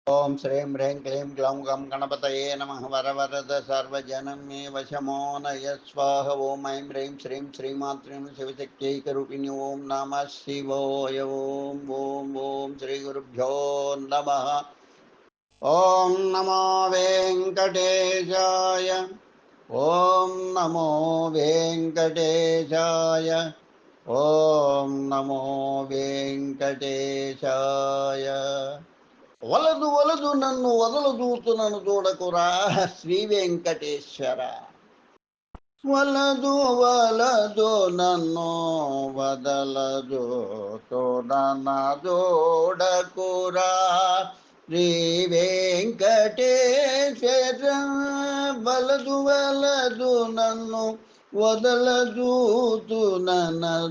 ఓం శ్రీం హ్రీం క్లీం గ్లౌం గం గణపతయే నమః వరవరద సర్వజనం మే వశమో నయ స్వాహ ఓం ఐం హ్రీం శ్రీం శ్రీమాత్రేణ శివశక్త్యైకరూపిణి ఓం నమః శివాయ ఓం ఓం ఓం శ్రీ గురుభ్యో నమః ఓం నమో వెంకటేశాయ ఓం నమో వెంకటేశాయ ఓం నమో వెంకటేశాయ వలదు వలదు నన్ను వదలదూతునను చూడకురా శ్రీ వెంకటేశ్వర వలదు వలదు నన్ను వదలదూతునన చూడకురా శ్రీ వెంకటేశ్వర వలదు వలదు నన్ను వదలదూతునన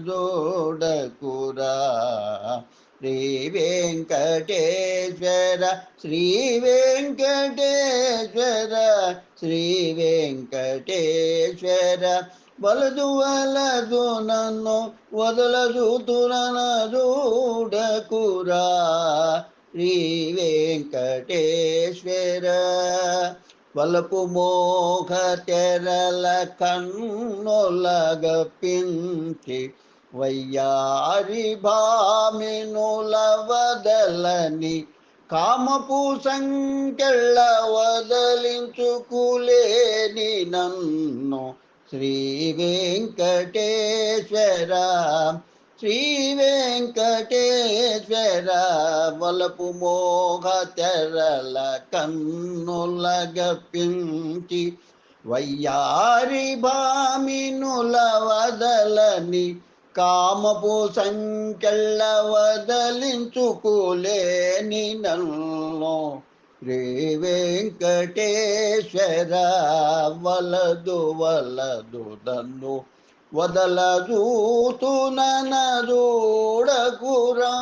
చూడకురా శ్రీ వెంకటేశ్వర శ్రీ వెంకటేశ్వర శ్రీ వెంకటేశ్వర వలదు వలదు నన్ను వదలదూతునన చూడకురా శ్రీ వెంకటేశ్వర వలపు మోహ తెరల కన్నులగపించి వయ్యారి భామినుల వదలని కామపు సంకెళ్ళ వదలించుకులేని నన్ను శ్రీ వెంకటేశ్వర శ్రీ వెంకటేశ్వర వలపు మోహ తెరల కన్నులగపించి వయ్యారి భామినుల వదలని కామపు సంకెళ్ళ వదలించుకోలేని నన్ను శ్రీ వెంకటేశ్వర వలదు వలదు దన్ను వదలదూతునన చూడకురా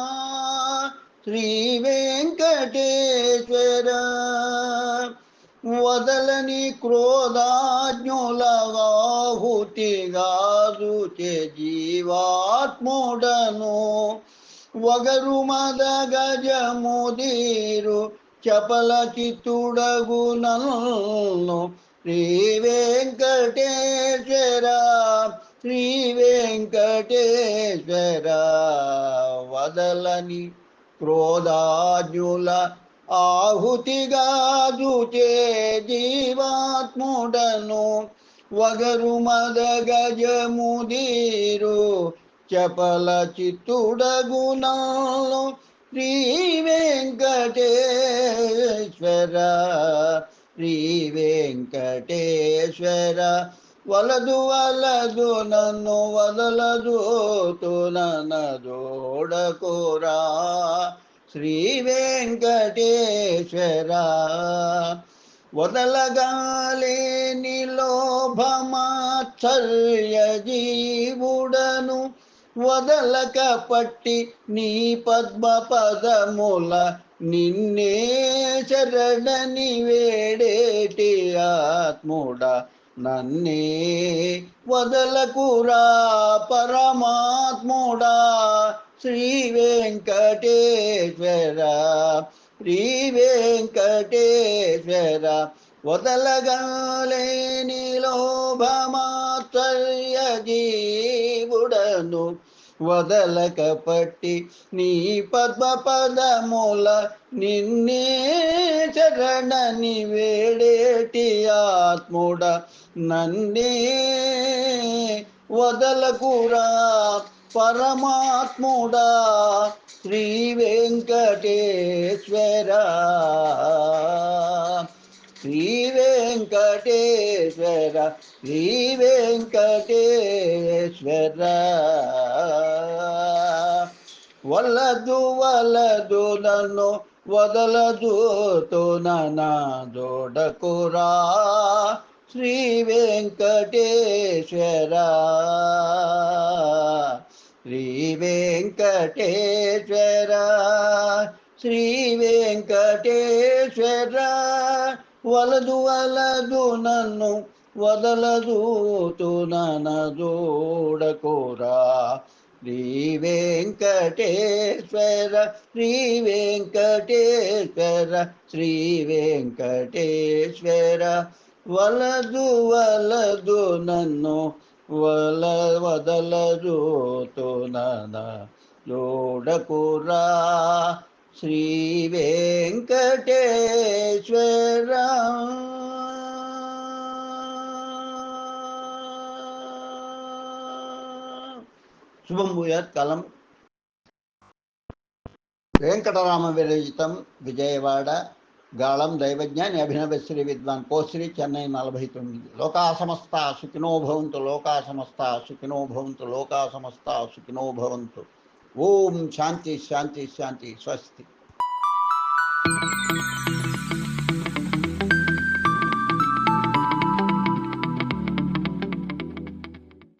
శ్రీ వెంకటేశ్వర వదలని క్రోధాజ్ఞులగాహుతిగాదుచే జీవాత్ముడను వగరు మద గజముదీరు చపల చిత్తుడగు నన్ను శ్రీ వెంకటేశ్వర శ్రీ వెంకటేశ్వర వదలని క్రోధాజ్ఞుల ఆహుతిగాదుచే జీవాత్ముడను వగరు మద గజముదీరు చపల చిత్తుడగు నన్ను శ్రీ వెంకటేశ్వర శ్రీ వెంకటేశ్వర వలదు వలదు నన్ను వదలదూతునన చూడకురా శ్రీ వెంకటేశ్వర వదలగాలేని లోభమాత్సర్య జీవుడను వదలక పట్టి నీ పద్మ పదముల నిన్నే శరణని వేడేటి ఆత్ముడ నన్నే వదలకురా పరమాత్ముడా శ్రీ వెంకటేశ్వర శ్రీ వెంకటేశ్వర వదలగాలేని లోభమాత్సర్య జీవుడను వదలక పట్టి నీ పద్మ పదముల నిన్నే శరణని వేడేటి ఆత్ముడ నన్నే వదలకురా పరమాత్ముడా శ్రీ వెంకటేశ్వర శ్రీ వెంకటేశ్వర శ్రీ వెంకటేశ్వర వలదు వలదు నన్ను వదలదూతునన చూడకురా శ్రీ వెంకటేశ్వర శ్రీ వెంకటేశ్వర శ్రీ వెంకటేశ్వర వలదు వలదు నన్ను వదలదూతునన చూడకురా శ్రీ వెంకటేశ్వర శ్రీ వెంకటేశ్వర శ్రీ వెంకటేశ్వర వలదు వలదు నన్ను వదలదు నన చూడకురా శ్రీ వెంకటేశ్వర. శుభం భూయాత్. కాలం వెంకటరామ విరచితం, విజయవాడ. గాళం దైవజ్ఞాని అభినవశ్రీ విద్వాన్ పోశ్రీ, చెన్నై 49. లోకా సమస్త సుఖినో భవంతు, లోకా సమస్త సుఖినో భవంతు, లోకా సమస్త సుఖినో భవంతు. ఓం శాంతి శాంతి శాంతి. స్వస్తి.